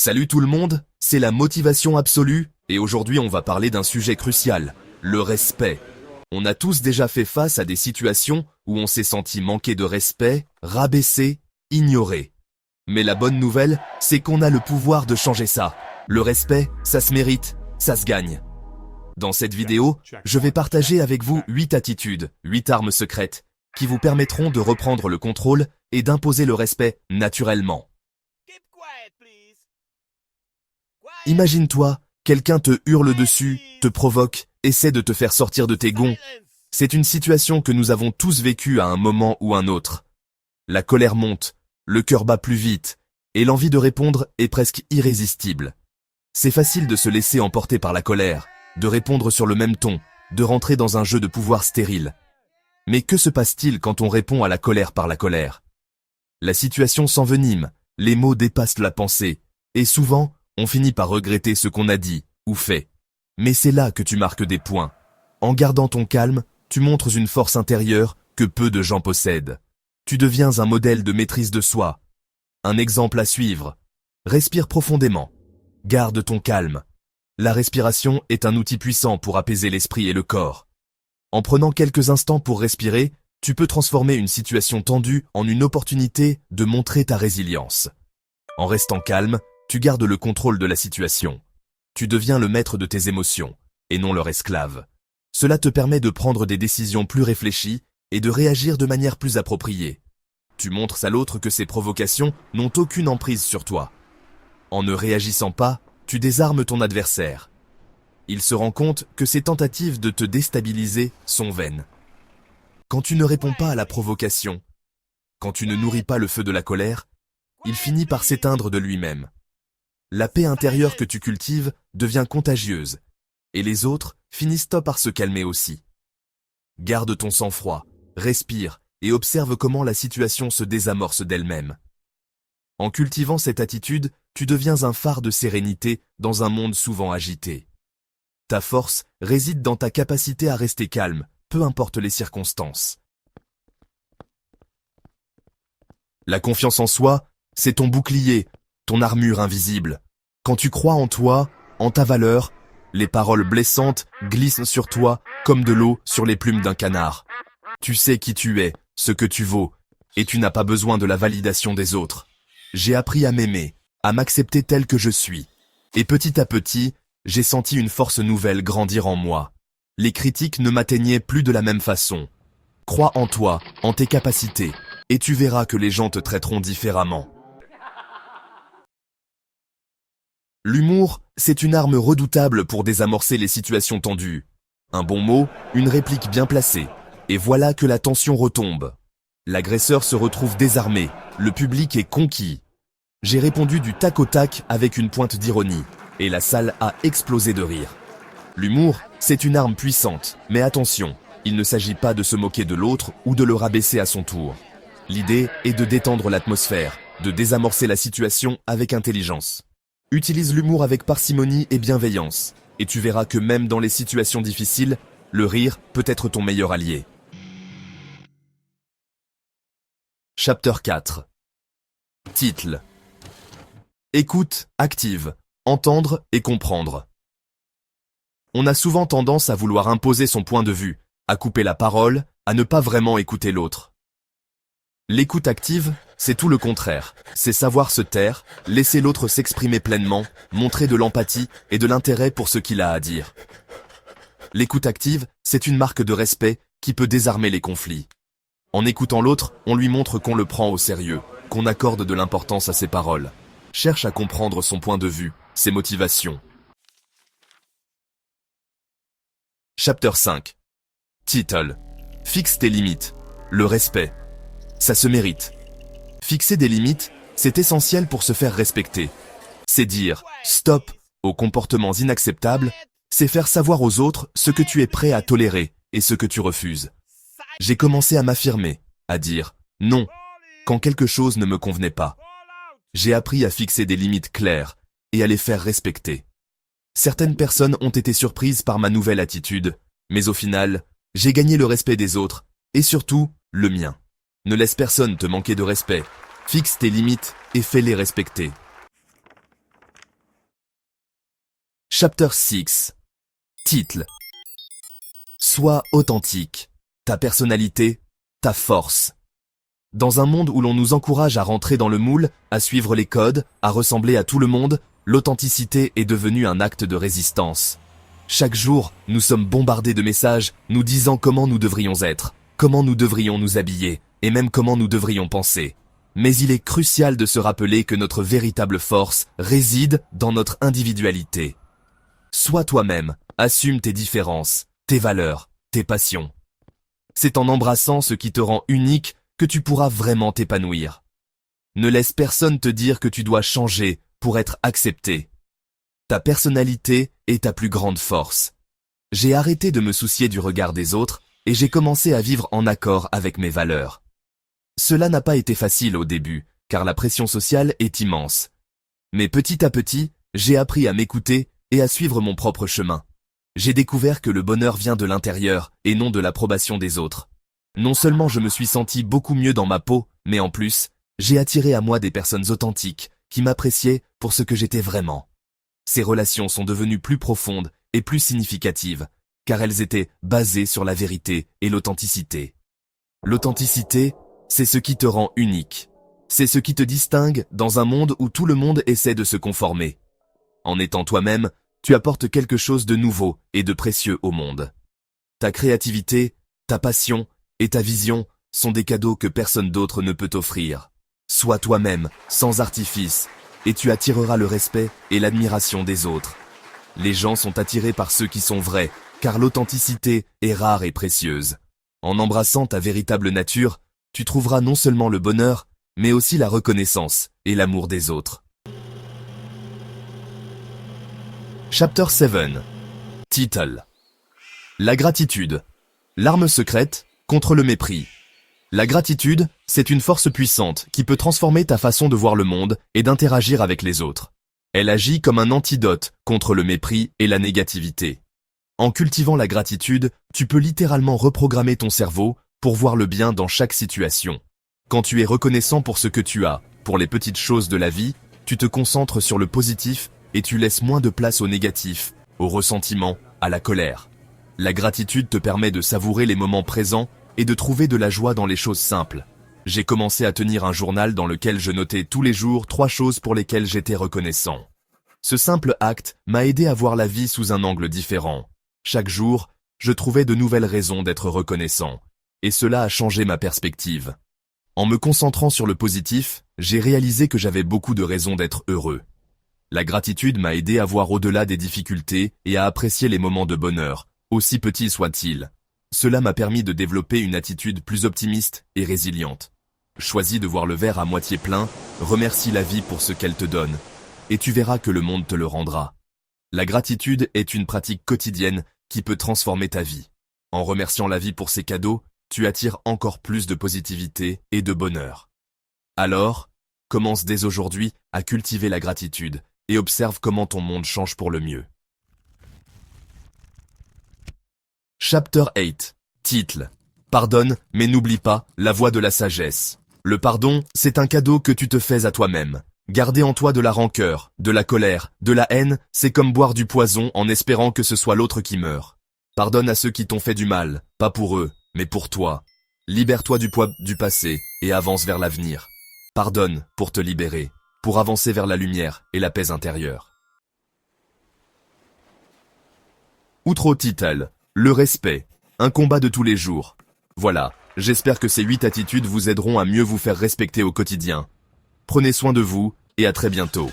Salut tout le monde, c'est la motivation absolue, et aujourd'hui on va parler d'un sujet crucial, le respect. On a tous déjà fait face à des situations où on s'est senti manquer de respect, rabaissé, ignoré. Mais la bonne nouvelle, c'est qu'on a le pouvoir de changer ça. Le respect, ça se mérite, ça se gagne. Dans cette vidéo, je vais partager avec vous 8 attitudes, 8 armes secrètes, qui vous permettront de reprendre le contrôle et d'imposer le respect naturellement. Imagine-toi, quelqu'un te hurle dessus, te provoque, essaie de te faire sortir de tes gonds. C'est une situation que nous avons tous vécue à un moment ou un autre. La colère monte, le cœur bat plus vite, et l'envie de répondre est presque irrésistible. C'est facile de se laisser emporter par la colère, de répondre sur le même ton, de rentrer dans un jeu de pouvoir stérile. Mais que se passe-t-il quand on répond à la colère par la colère? La situation s'envenime, les mots dépassent la pensée, et souvent, on finit par regretter ce qu'on a dit ou fait. Mais c'est là que tu marques des points. En gardant ton calme, tu montres une force intérieure que peu de gens possèdent. Tu deviens un modèle de maîtrise de soi. Un exemple à suivre. Respire profondément. Garde ton calme. La respiration est un outil puissant pour apaiser l'esprit et le corps. En prenant quelques instants pour respirer, tu peux transformer une situation tendue en une opportunité de montrer ta résilience. En restant calme, tu gardes le contrôle de la situation. Tu deviens le maître de tes émotions, et non leur esclave. Cela te permet de prendre des décisions plus réfléchies et de réagir de manière plus appropriée. Tu montres à l'autre que ses provocations n'ont aucune emprise sur toi. En ne réagissant pas, tu désarmes ton adversaire. Il se rend compte que ses tentatives de te déstabiliser sont vaines. Quand tu ne réponds pas à la provocation, quand tu ne nourris pas le feu de la colère, il finit par s'éteindre de lui-même. La paix intérieure que tu cultives devient contagieuse, et les autres finissent par se calmer aussi. Garde ton sang-froid, respire et observe comment la situation se désamorce d'elle-même. En cultivant cette attitude, tu deviens un phare de sérénité dans un monde souvent agité. Ta force réside dans ta capacité à rester calme, peu importe les circonstances. La confiance en soi, c'est ton bouclier, ton armure invisible. Quand tu crois en toi, en ta valeur, les paroles blessantes glissent sur toi comme de l'eau sur les plumes d'un canard. Tu sais qui tu es, ce que tu vaux, et tu n'as pas besoin de la validation des autres. J'ai appris à m'aimer, à m'accepter tel que je suis. Et petit à petit, j'ai senti une force nouvelle grandir en moi. Les critiques ne m'atteignaient plus de la même façon. Crois en toi, en tes capacités, et tu verras que les gens te traiteront différemment. L'humour, c'est une arme redoutable pour désamorcer les situations tendues. Un bon mot, une réplique bien placée, et voilà que la tension retombe. L'agresseur se retrouve désarmé, le public est conquis. J'ai répondu du tac au tac avec une pointe d'ironie, et la salle a explosé de rire. L'humour, c'est une arme puissante, mais attention, il ne s'agit pas de se moquer de l'autre ou de le rabaisser à son tour. L'idée est de détendre l'atmosphère, de désamorcer la situation avec intelligence. Utilise l'humour avec parcimonie et bienveillance, et tu verras que même dans les situations difficiles, le rire peut être ton meilleur allié. Chapter 4. Titre. Écoute active, entendre et comprendre. On a souvent tendance à vouloir imposer son point de vue, à couper la parole, à ne pas vraiment écouter l'autre. L'écoute active, c'est tout le contraire. C'est savoir se taire, laisser l'autre s'exprimer pleinement, montrer de l'empathie et de l'intérêt pour ce qu'il a à dire. L'écoute active, c'est une marque de respect qui peut désarmer les conflits. En écoutant l'autre, on lui montre qu'on le prend au sérieux, qu'on accorde de l'importance à ses paroles. Cherche à comprendre son point de vue, ses motivations. Chapter 5. Title. Fixe tes limites. Le respect. Ça se mérite. Fixer des limites, c'est essentiel pour se faire respecter. C'est dire « stop » aux comportements inacceptables, c'est faire savoir aux autres ce que tu es prêt à tolérer et ce que tu refuses. J'ai commencé à m'affirmer, à dire « non » quand quelque chose ne me convenait pas. J'ai appris à fixer des limites claires et à les faire respecter. Certaines personnes ont été surprises par ma nouvelle attitude, mais au final, j'ai gagné le respect des autres et surtout, le mien. Ne laisse personne te manquer de respect. Fixe tes limites et fais-les respecter. Chapter 6. Titre. Sois authentique. Ta personnalité, ta force. Dans un monde où l'on nous encourage à rentrer dans le moule, à suivre les codes, à ressembler à tout le monde, l'authenticité est devenue un acte de résistance. Chaque jour, nous sommes bombardés de messages nous disant comment nous devrions être, comment nous devrions nous habiller, et même comment nous devrions penser. Mais il est crucial de se rappeler que notre véritable force réside dans notre individualité. Sois toi-même, assume tes différences, tes valeurs, tes passions. C'est en embrassant ce qui te rend unique que tu pourras vraiment t'épanouir. Ne laisse personne te dire que tu dois changer pour être accepté. Ta personnalité est ta plus grande force. J'ai arrêté de me soucier du regard des autres et j'ai commencé à vivre en accord avec mes valeurs. Cela n'a pas été facile au début, car la pression sociale est immense. Mais petit à petit, j'ai appris à m'écouter et à suivre mon propre chemin. J'ai découvert que le bonheur vient de l'intérieur et non de l'approbation des autres. Non seulement je me suis senti beaucoup mieux dans ma peau, mais en plus, j'ai attiré à moi des personnes authentiques qui m'appréciaient pour ce que j'étais vraiment. Ces relations sont devenues plus profondes et plus significatives, car elles étaient basées sur la vérité et l'authenticité. L'authenticité, c'est ce qui te rend unique. C'est ce qui te distingue dans un monde où tout le monde essaie de se conformer. En étant toi-même, tu apportes quelque chose de nouveau et de précieux au monde. Ta créativité, ta passion et ta vision sont des cadeaux que personne d'autre ne peut t'offrir. Sois toi-même, sans artifice, et tu attireras le respect et l'admiration des autres. Les gens sont attirés par ceux qui sont vrais, car l'authenticité est rare et précieuse. En embrassant ta véritable nature, tu trouveras non seulement le bonheur, mais aussi la reconnaissance et l'amour des autres. Chapter 7. Title. La gratitude. L'arme secrète contre le mépris. La gratitude, c'est une force puissante qui peut transformer ta façon de voir le monde et d'interagir avec les autres. Elle agit comme un antidote contre le mépris et la négativité. En cultivant la gratitude, tu peux littéralement reprogrammer ton cerveau pour voir le bien dans chaque situation. Quand tu es reconnaissant pour ce que tu as, pour les petites choses de la vie, tu te concentres sur le positif et tu laisses moins de place au négatif, au ressentiment, à la colère. La gratitude te permet de savourer les moments présents et de trouver de la joie dans les choses simples. J'ai commencé à tenir un journal dans lequel je notais tous les jours 3 choses pour lesquelles j'étais reconnaissant. Ce simple acte m'a aidé à voir la vie sous un angle différent. Chaque jour, je trouvais de nouvelles raisons d'être reconnaissant, et cela a changé ma perspective. En me concentrant sur le positif, j'ai réalisé que j'avais beaucoup de raisons d'être heureux. La gratitude m'a aidé à voir au-delà des difficultés et à apprécier les moments de bonheur, aussi petits soient-ils. Cela m'a permis de développer une attitude plus optimiste et résiliente. Choisis de voir le verre à moitié plein, remercie la vie pour ce qu'elle te donne, et tu verras que le monde te le rendra. La gratitude est une pratique quotidienne qui peut transformer ta vie. En remerciant la vie pour ses cadeaux, tu attires encore plus de positivité et de bonheur. Alors, commence dès aujourd'hui à cultiver la gratitude et observe comment ton monde change pour le mieux. Chapter 8. Title. Pardonne, mais n'oublie pas la voie de la sagesse. Le pardon, c'est un cadeau que tu te fais à toi-même. Garder en toi de la rancœur, de la colère, de la haine, c'est comme boire du poison en espérant que ce soit l'autre qui meurt. Pardonne à ceux qui t'ont fait du mal, pas pour eux, mais pour toi. Libère-toi du poids du passé et avance vers l'avenir. Pardonne pour te libérer, pour avancer vers la lumière et la paix intérieure. Outro title. Le respect. Un combat de tous les jours. Voilà, j'espère que ces 8 attitudes vous aideront à mieux vous faire respecter au quotidien. Prenez soin de vous et à très bientôt.